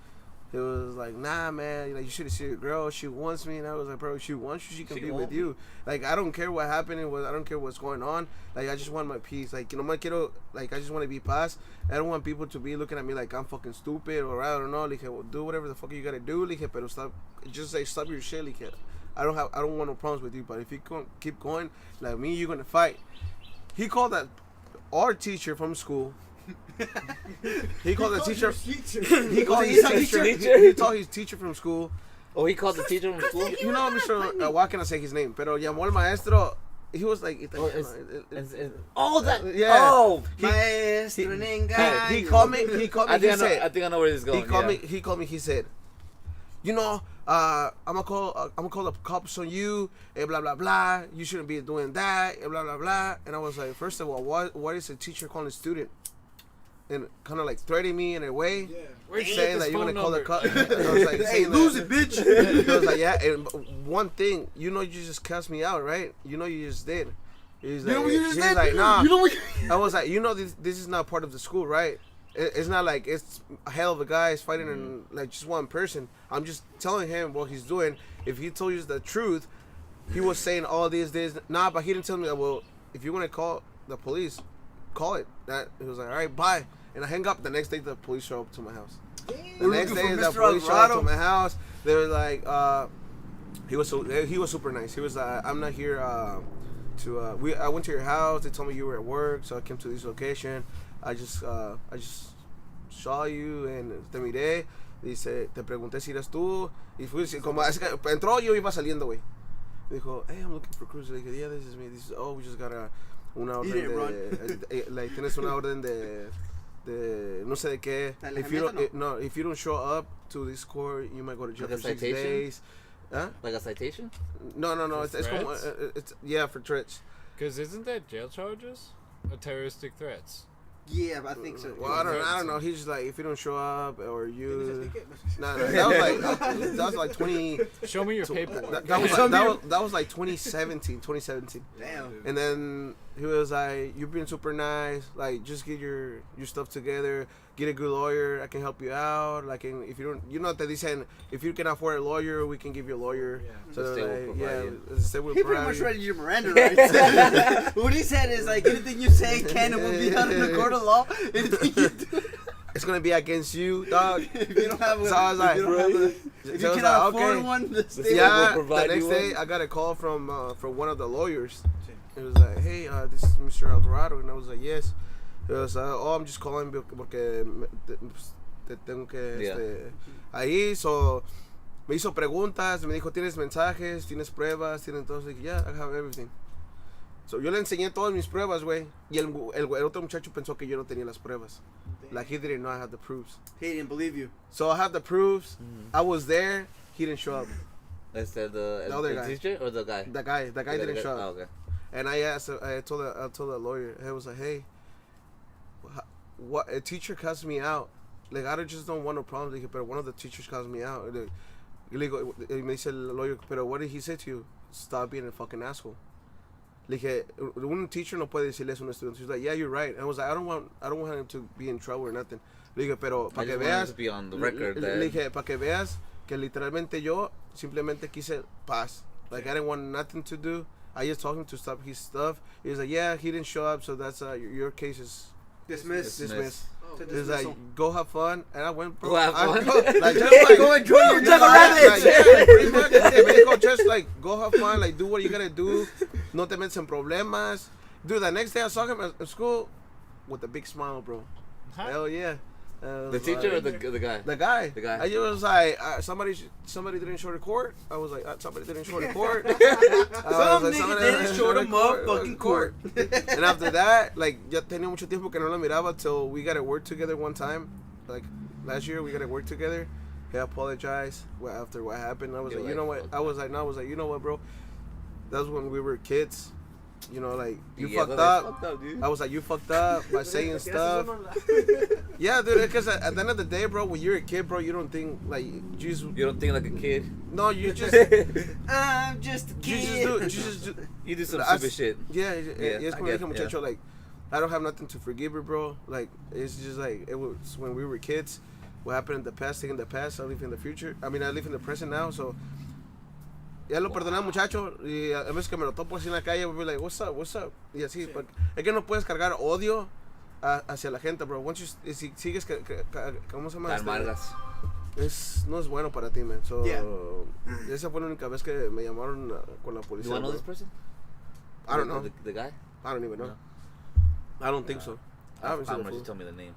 S3: He was like, nah, man, like, you should have seen your girl. She wants me. And I was like, bro, she wants you. She can be with you. Like, I don't care what happened. I don't care what's going on. Like, I just want my peace. Like, you know, I just want to be paz. I don't want people to be looking at me like I'm fucking stupid or I don't know. Like, well, do whatever the fuck you gotta do. Like, pero stop. Just say stop your shit. Like, I don't want no problems with you. But if you keep going, like me, you're gonna fight. He called that our teacher from school. He called the teacher. He called his teacher. He told his teacher from school.
S4: Oh, he called the teacher from school?
S3: You know, Mr. Why can I say his name? Pero llamó al maestro. He was like,
S4: Oh, oh, that.
S3: Yeah.
S4: Oh.
S2: Maestro en engaño.
S3: He called me. He called me.
S4: I
S3: He
S4: think
S3: said,
S4: I know where this is going.
S3: he called
S4: yeah.
S3: me. He called me. He said, you know, I'm gonna call the cops on you. And blah blah blah. You shouldn't be doing that. And blah blah blah. And I was like, first of all, what is a teacher calling a student? And kind of like threatening me in a way,
S5: Where'd you
S3: saying
S5: get this
S3: that you're gonna
S5: phone
S3: call the
S5: number?
S3: cops. I was like,
S2: Hey,
S3: saying
S2: lose
S3: that.
S2: it, bitch.
S3: He was like, yeah. And one thing, you know, you just cussed me out, right? You know, you just did. He's like,
S2: You know what you just
S3: he's
S2: did?
S3: like, nah.
S2: You know what?
S3: I was like, you know, this is not part of the school, right? It's not like it's a hell of a guy fighting in like just one person. I'm just telling him what he's doing. If he told you the truth, he was saying all this. Nah, but he didn't tell me that. Well, if you want to call the police, call it. That he was like, all right, bye. And I hang up. The next day, the police show up to my house. The next
S2: looking
S3: day,
S2: for
S3: the
S2: Mr.
S3: police show up
S2: Alvarado.
S3: to my house. They were like, he was super nice. He was I'm not here I went to your house. They told me you were at work, so I came to this location. I just saw you and te miré. Dice, te pregunté si eras tú. Y fui, como, es que entró y yo iba saliendo, güey. Dijo, hey, I'm looking for Cruz. Le dije, yeah, this is me. This is, oh, we just got una orden
S2: didn't
S3: de, like, tienes una orden de no sé de qué. If you don't, if you don't show up to this court, you might go to jail
S4: Like a
S3: for 6
S4: citation?
S3: days. Huh?
S4: Like a citation?
S3: No.
S5: For
S3: It's como,
S5: threats?
S3: it's yeah, for threats.
S5: Because isn't that jail charges? Or terroristic threats?
S2: Yeah, but I think so.
S3: Well, I don't know. He's just like, if you don't show up or you, no, that was like 20.
S5: Show me your paperwork.
S3: That was like 2017.
S2: Damn.
S3: And then he was like, "You've been super nice. Like, just get your stuff together. Get a good lawyer. I can help you out. Like, if you don't, you know that they said if you can afford a lawyer, we can give you a lawyer. So they're like,
S2: He pretty much read your Miranda rights. What he said is like anything you say can and will be done in the court of law. Anything you do.
S3: it's gonna be against you, dog.
S2: If you don't have,
S3: So I was like,
S2: if you
S3: so I was
S2: cannot
S3: like,
S2: afford
S3: okay.
S2: one, the state
S3: Yeah,
S4: will provide
S3: the next
S4: you
S3: day
S4: one.
S3: I got a call from one of the lawyers. It was like, hey, this is Mr. Alvarado, and I was like, yes. It was, oh, I'm just calling porque te tengo que ahí, so me hizo preguntas, me dijo, ¿tienes mensajes? ¿Tienes pruebas? ¿Tienes todo? Dije, yeah, I have everything. So yo le enseñé todas mis pruebas, güey, y el otro muchacho pensó que yo no tenía las pruebas. Like, he didn't know I had the proofs.
S2: He didn't believe you.
S3: So I have the proofs. I was there. He didn't show up.
S4: The
S3: other guy.
S4: teacher or the guy?
S3: The guy didn't show up.
S4: Oh, okay.
S3: And I told the lawyer, I was like, hey, what a teacher cussed me out. Like, I just don't want no problems. Like, but one of the teachers cussed me out. Me dice el lawyer, pero what did he say to you? Stop being a fucking asshole. Le dije, un teacher no puede decirle eso a un estudiante. She's like, yeah, you're right. And I was like, I don't want him to be in trouble or nothing. Le dije, pero para que veas,
S4: to be on the record that...
S3: le dije, para que veas que literalmente yo simplemente quise paz. Like, I didn't want nothing to do. I just told him to stop his stuff. He was like, yeah, he didn't show up, so that's your case is
S2: Dismissed.
S3: dismissed.
S2: To
S3: He was
S2: dismissal.
S3: like, go have fun. And I went, bro.
S4: Go have
S3: I
S4: fun.
S3: Like, just like,
S2: Go enjoy your
S4: Jack
S2: time.
S4: Rabbit.
S3: yeah, pretty much. Yeah, me dijo, just like, go have fun. Like, do what you gotta do. No te metas en problemas. Dude, the next day I saw him at school with a big smile, bro. Hell yeah.
S4: The teacher or the guy?
S3: The guy.
S4: The guy.
S3: I just was like, somebody didn't show the court. I was like, somebody didn't show the court. I was
S2: Some nigga didn't show the motherfucking court.
S3: And after that, like, ya tenía mucho tiempo que no la miraba till we got to work together one time. Like, last year we got to work together. He apologized after what happened. I was like, you know what? I was like, you know what, bro? That was when we were kids. You know, like, you fucked up.
S4: Dude.
S3: I was like, you fucked up by saying stuff. Yeah, dude, because at the end of the day, bro, when you're a kid, bro, you don't think, like, you
S4: don't think like a kid.
S3: No, you just...
S2: I'm just a kid.
S4: You do some stupid shit.
S3: Yeah, it's
S4: I
S3: como
S4: get-
S3: dije, muchacho, like, I don't have nothing to forgive her, bro. Like, it's just like, it was when we were kids. What happened in the past, stay in the past. I live in the future. I mean, I live in the present now, so... Ya lo perdoné, muchacho, y a veces que me lo topo así en la calle, voy like, what's up? Y así, porque es que no puedes cargar odio hacia la gente, bro. Once you, si sigues, ¿cómo se llama?
S4: Te amargas.
S3: No es bueno para ti, man. So,
S2: Yeah.
S3: Esa fue la única vez que me llamaron con la
S4: Do
S3: policía.
S4: you know
S3: bro.
S4: this person?
S3: I don't know.
S4: The guy?
S3: I don't even know.
S4: No.
S3: I don't think so. I haven't seen
S4: I'm
S3: the
S4: gonna
S3: fool.
S4: tell me the name.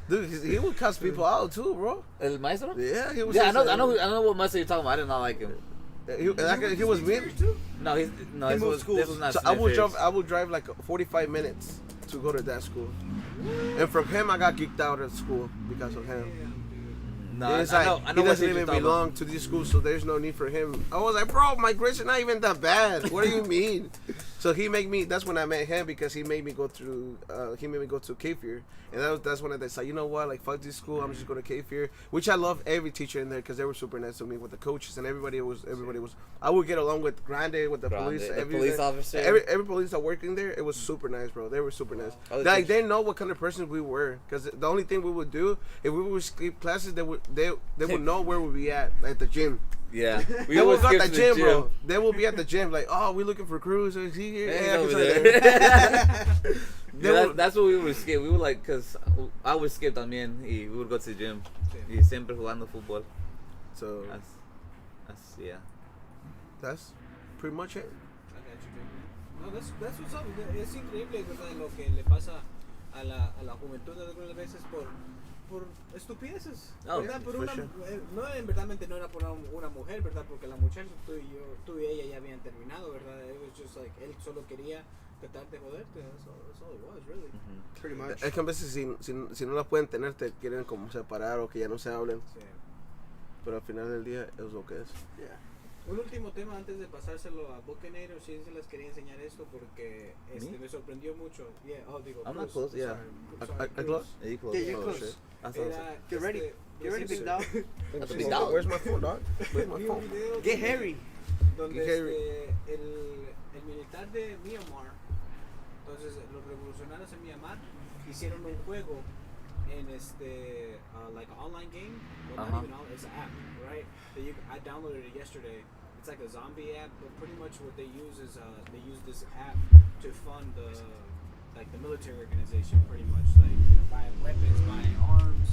S3: Dude, he would cuss people out too, bro.
S4: El maestro?
S3: Yeah, he was.
S4: Yeah, I know what maestro you're talking about. I did not like him.
S3: He was mean.
S4: No,
S2: He moved schools.
S4: this was not.
S3: So I would
S4: Smithers.
S3: drive like 45 minutes to go to that school, and from him I got kicked out of school because of him.
S4: No,
S3: It's
S4: I
S3: like
S4: know
S3: he
S4: what
S3: doesn't
S4: you're
S3: even
S4: talking about.
S3: belong to this school, so there's no need for him. I was like, bro, my grades are not even that bad. What do you mean? So he made me. That's when I met him because he made me go through. He made me go to Cape Fear, and that's when I decided, you know what, like fuck this school. I'm just going to Cape Fear, which I love every teacher in there because they were super nice to me with the coaches and everybody was. I would get along with Grande, with the police,
S4: The
S3: everything.
S4: police officer.
S3: Every police that worked in there, it was super nice, bro. They were super nice.
S4: Oh,
S3: Like they know what kind of persons we were, because the only thing we would do if we would skip classes, they would know where we be at the gym.
S4: Yeah,
S3: We
S4: always
S3: will go
S4: skip
S3: at the
S4: to
S3: gym, bro. They will be at the gym, like, oh, we looking for Cruz. Is he here?
S4: Hey,
S3: Yeah,
S4: over
S3: he's
S4: there.
S3: They
S4: Yeah,
S3: will-
S4: that's what we would skip. We would like, cause I would skip también. Y we would go to the gym.
S1: Sí.
S4: Y siempre jugando fútbol.
S3: So
S4: That's yeah.
S3: that's pretty much it.
S1: I got you, dude. No, that's what's up. Es increíble, ¿verdad? Lo que le pasa a la juventud algunas veces por estupideces,
S4: Oh,
S1: ¿verdad? Por
S3: for
S1: una,
S3: sure.
S1: no, en verdad no era por una mujer, ¿verdad? Porque la muchacha, tú y ella ya habían terminado, ¿verdad? It was just like, él solo quería tratar de joderte. That's all it was, really.
S2: Pretty much.
S3: Es que a veces si no las pueden tener, te quieren como separar o que ya no se hablen.
S1: Sí.
S3: Pero al final del día es lo que es.
S2: Yeah.
S1: Un último tema antes de pasárselo a Buccaneer, sí se les quería enseñar esto porque
S4: ¿Me?
S1: me sorprendió mucho. Yeah, digo,
S4: I'm not
S1: Cruz,
S4: close, yeah.
S1: sorry,
S3: I close?
S4: Yeah, you close.
S2: Yeah, you're
S3: Oh,
S2: close.
S3: shit.
S4: That's what I was
S1: Era,
S2: Get ready. Get ready, big dog.
S4: That's a big dog.
S3: Where's my phone, dog? Where's my
S1: Vi un
S3: phone?
S1: video
S2: Get
S1: donde-
S2: hairy.
S1: donde
S3: Get hairy.
S1: el militar de Myanmar, entonces los revolucionarios en Myanmar hicieron un juego en like an online game, well, not even online, it's an app, right? I downloaded it yesterday. It's like a zombie app, but pretty much what they use is they use this app to fund like the military organization, pretty much, like, you know, buying weapons, buying arms,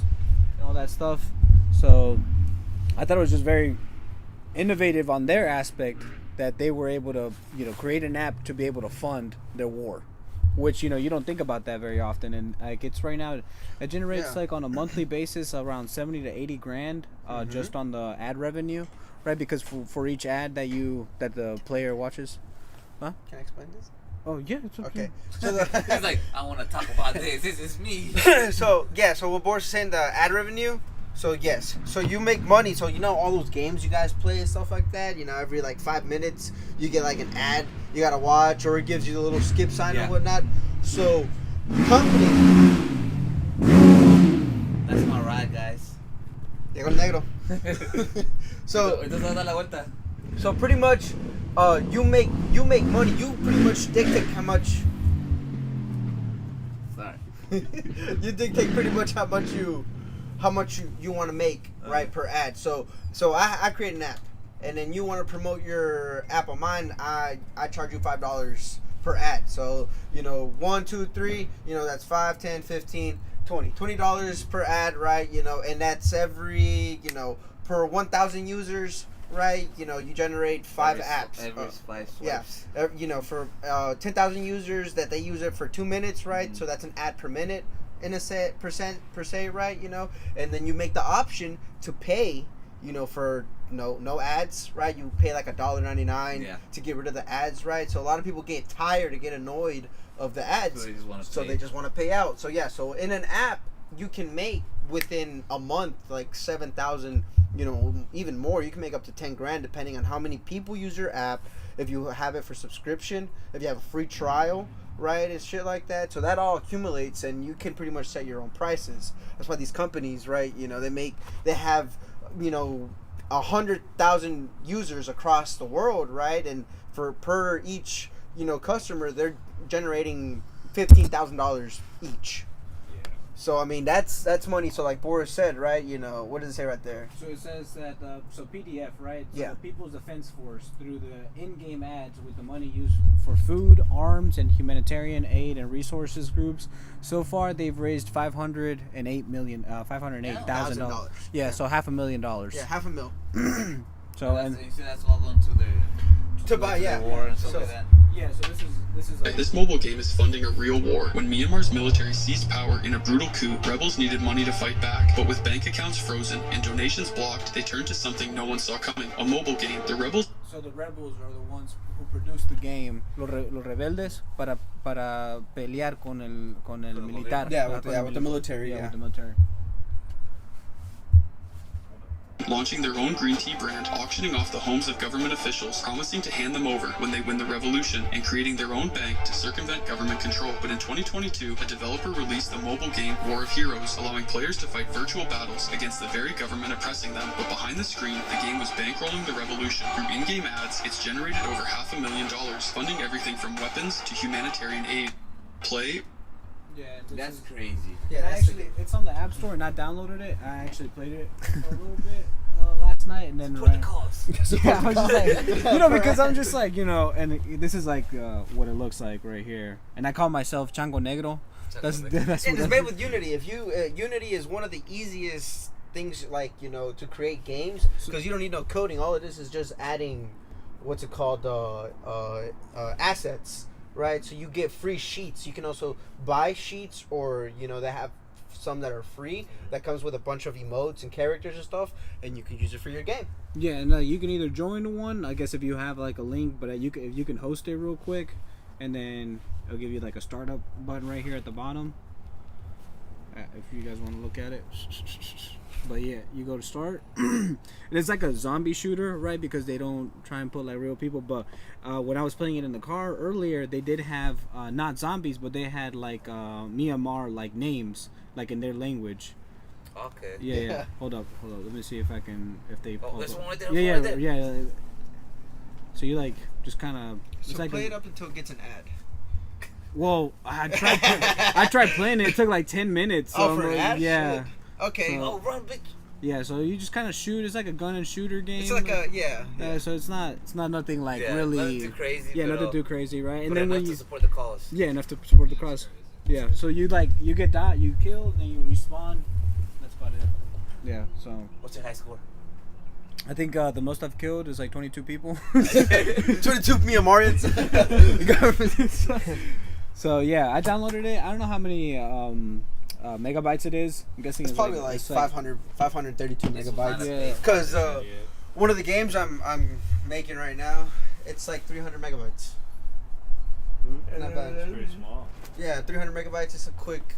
S1: and all that stuff. So I thought it was just very innovative on their aspect that they were able to, you know, create an app to be able to fund their war, which, you know, you don't think about that very often. And like, it's right now, it generates like on a monthly basis around 70 to 80 grand just on the ad revenue, right? Because for each ad that the player watches. Huh?
S2: Can I explain this?
S1: Oh yeah, it's okay.
S2: So
S4: He's like, I want to talk about this. This is me.
S2: so what Boris is saying, the ad revenue. So yes, so you make money. So you know all those games you guys play and stuff like that. You know, every like 5 minutes you get like an ad you gotta watch, or it gives you the little skip sign and whatnot. So companies.
S4: That's my ride, guys.
S2: Llegó el negro. So pretty much, you make money. You pretty much dictate how much.
S4: Sorry.
S2: You dictate pretty much how much you want to make, right, per ad. So I create an app, and then you want to promote your app on mine. I charge you $5 per ad. So, you know, 1, 2, 3, you know, that's 5, 10, 15, 20. $20 per ad, right? You know, and that's every, you know, per 1,000 users, right? You know, you generate 5 apps.
S4: Every 5 swipes.
S2: Yeah, you know, for 10,000 users that they use it for 2 minutes, right? So that's an ad per minute in a percent per se, right? You know, and then you make the option to pay, you know, for no ads, right? You pay like $1.99 to get rid of the ads, right? So a lot of people get tired and get annoyed of the ads, so they just want to pay out. So yeah, so in an app you can make within a month like 7,000, you know, even more. You can make up to 10 grand depending on how many people use your app, if you have it for subscription, if you have a free trial, right, and shit like that. So that all accumulates, and you can pretty much set your own prices. That's why these companies, right, you know, they have, you know, 100,000 users across the world, right, and per each, you know, customer, they're generating $15,000 each. So I mean, that's money. So like Boris said, right? You know, what does it say right there?
S1: So it says that so PDF, right? So
S2: Yeah.
S1: the People's Defense Force, through the in-game ads with the money used for food, arms, and humanitarian aid and resources groups, so far they've raised $508,000. Yeah, so $500,000.
S2: Yeah, $500,000.
S1: So and
S4: you see that's all going to the
S2: buy,
S4: the
S2: yeah.
S4: war and stuff
S2: So-
S4: like that.
S1: yeah, so this is like,
S8: This mobile game is funding a real war. When Myanmar's military seized power in a brutal coup, rebels needed money to fight back. But with bank accounts frozen and donations blocked, they turned to something no one saw coming. A mobile game. The rebels...
S1: So the rebels are the ones who produced the game, los rebeldes, para pelear con el militar.
S2: Yeah,
S1: con
S2: with
S1: el
S2: the military,
S1: with the military.
S8: launching their own green tea brand, auctioning off the homes of government officials, promising to hand them over when they win the revolution, and creating their own bank to circumvent government control. But in 2022, a developer released the mobile game War of Heroes, allowing players to fight virtual battles against the very government oppressing them. But behind the screen, the game was bankrolling the revolution. Through in-game ads, it's generated over $500,000, funding everything from weapons to humanitarian aid. Play.
S1: Yeah,
S4: That's crazy.
S2: Yeah, that's
S1: actually, it's on the App Store, and I downloaded it. I actually played it for a little bit last night, and then
S4: Put the cost.
S1: yeah, I was just like, you know, because I'm just like, you know, and this is like what it looks like right here, and I call myself Chango Negro. That's
S2: And it's made with Unity. If you Unity is one of the easiest things, like, you know, to create games, because you don't need no coding. All of this is just adding, what's it called, assets, right? So you get free sheets. You can also buy sheets, or, you know, they have some that are free that comes with a bunch of emotes and characters and stuff, and you can use it for your game.
S1: Yeah, and you can either join the one, I guess, if you have like a link, but if you can host it real quick, and then it'll give you like a startup button right here at the bottom. If you guys want to look at it. But yeah, you go to start, and it's like a zombie shooter, right? Because they don't try and put like real people. But when I was playing it in the car earlier, they did have not zombies, but they had like Myanmar like names, like in their language.
S4: Okay.
S1: Yeah. Hold up. Let me see if I can, if they.
S4: Oh, there's one right there.
S1: Yeah. So you like just kind of.
S2: So
S1: like
S2: play it up until it gets an ad.
S1: Well, I tried playing it. It took like 10 minutes. So
S2: For an ad?
S1: Yeah.
S2: Shit. Okay.
S1: So-
S4: Oh, run, bitch.
S1: Yeah, so you just kind of shoot. It's like a gun and shooter game.
S2: It's like a yeah.
S1: Yeah, so it's not nothing like really.
S4: Nothing too crazy.
S1: Yeah, nothing too crazy, right? And
S4: but
S1: then
S4: enough
S1: when you
S4: to support the cause.
S1: yeah, enough to support the cause. Yeah, so you get that, you kill, then you respawn. That's about it. Yeah, so
S4: What's your high score?
S1: I think the most I've killed is like 22 people.
S2: 22 Myanmarians.
S1: So yeah, I downloaded it. I don't know how many megabytes it is. I'm guessing
S2: It's probably like 532 megabytes.
S1: Yeah.
S2: Because one of the games I'm making right now, it's like 300 megabytes. Not bad.
S5: It's pretty small.
S2: Yeah, 300 megabytes is a quick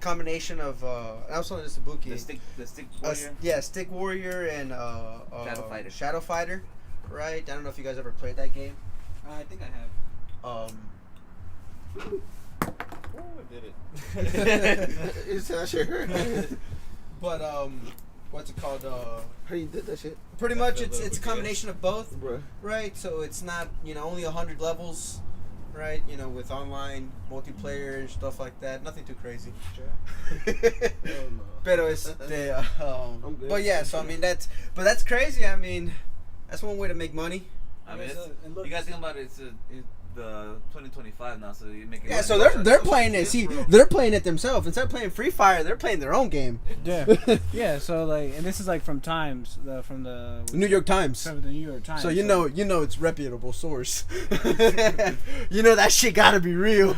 S2: combination of. I was telling this to Buki.
S4: The stick warrior.
S2: Yeah, Stick Warrior and Shadow Fighter, right? I don't know if you guys ever played that game.
S1: I think I have.
S5: Oh, I did it.
S3: It's that shit hurt.
S2: But what's it called?
S3: How you did that shit?
S2: Pretty much, it's a combination of both,
S3: Bruh.
S2: right? So it's not only 100 levels, right? With online multiplayer and stuff like that. Nothing too crazy. Pero
S3: I'm good.
S2: but yeah, so I mean that's crazy. I mean, that's one way to make money.
S4: I mean,
S1: and look,
S4: you guys think about it. It's the 2025 now, so you're making.
S2: Yeah,
S4: money.
S2: so they're playing it. See, they're playing it themselves. Instead of playing Free Fire, they're playing their own game.
S1: Yeah, yeah. So like, and this is like from from the
S2: New York Times.
S1: From the New York Times.
S2: So you know it's reputable source. That shit gotta be real.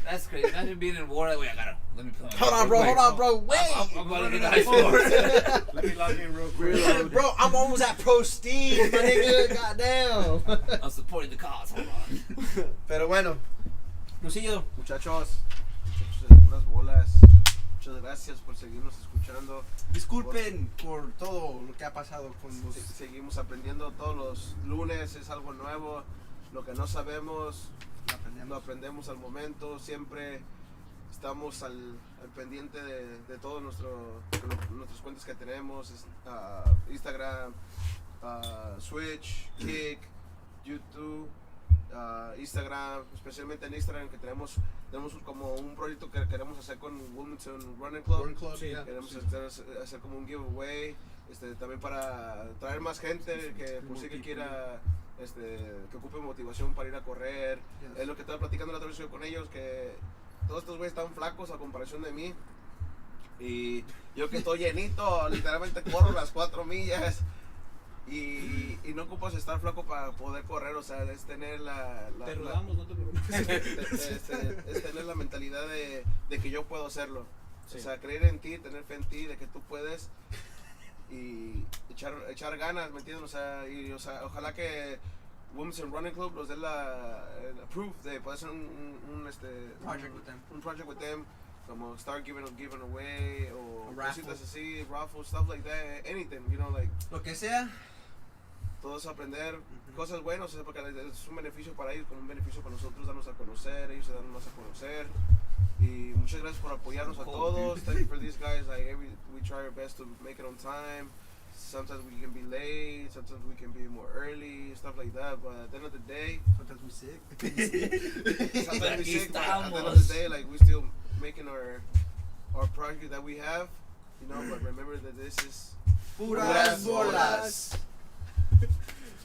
S4: That's crazy. Imagine being in war. Like, wait, let me play.
S2: Hold on, bro. Wait.
S4: I'm about to get the high score.
S5: Let me log in real quick.
S2: Bro, I'm almost at Pro Steam, my nigga. Goddamn.
S4: I'm supporting the cause. Hold on.
S2: Pero bueno. Lucillo.
S3: Muchachos, de puras bolas. Muchas gracias por seguirnos escuchando.
S2: Disculpen por todo lo que ha pasado con los...
S3: Seguimos aprendiendo todos los lunes, es algo nuevo. Lo que no sabemos, lo aprendemos al momento. Siempre estamos al pendiente de todos nuestros cuentas que tenemos. Instagram, Switch, Kick, YouTube. Instagram, especialmente en Instagram, que tenemos como un proyecto que queremos hacer con Wilmington Running Club.
S2: Sí.
S3: Queremos hacer como un giveaway, también para traer más gente que por sí que quiera, que ocupe motivación para ir a correr.
S2: Yes.
S3: Es lo que estaba platicando la otra vez con ellos, que todos estos güeyes están flacos a comparación de mí. Y yo que estoy llenito, literalmente corro las 4 millas. Y no ocupas estar flaco para poder correr, o sea, es tener
S1: Te rodamos, no te preocupes.
S3: es tener la mentalidad de que yo puedo hacerlo.
S1: Sí.
S3: O sea, creer en ti, tener fe en ti, de que tú puedes y echar ganas, ¿me entiendes? O sea, ojalá que Wilmington Running Club nos dé el approve de poder hacer un project with them, como start giving away o cositas así, raffles, stuff like that, anything, like
S2: Lo que sea.
S3: todos aprender cosas buenas, o sea, porque es un beneficio para ellos, como un beneficio para nosotros, darnos a conocer, ellos se dan más a conocer. Y muchas gracias por apoyarnos a todos. Thank you for these guys. We try our best to make it on time. Sometimes we can be late, sometimes we can be more early, stuff like that. But at the end of the day,
S2: Sometimes we sick.
S3: sometimes we sick, but at the end of the day, like we still making our project that we have, But remember that this is
S2: Puras bolas.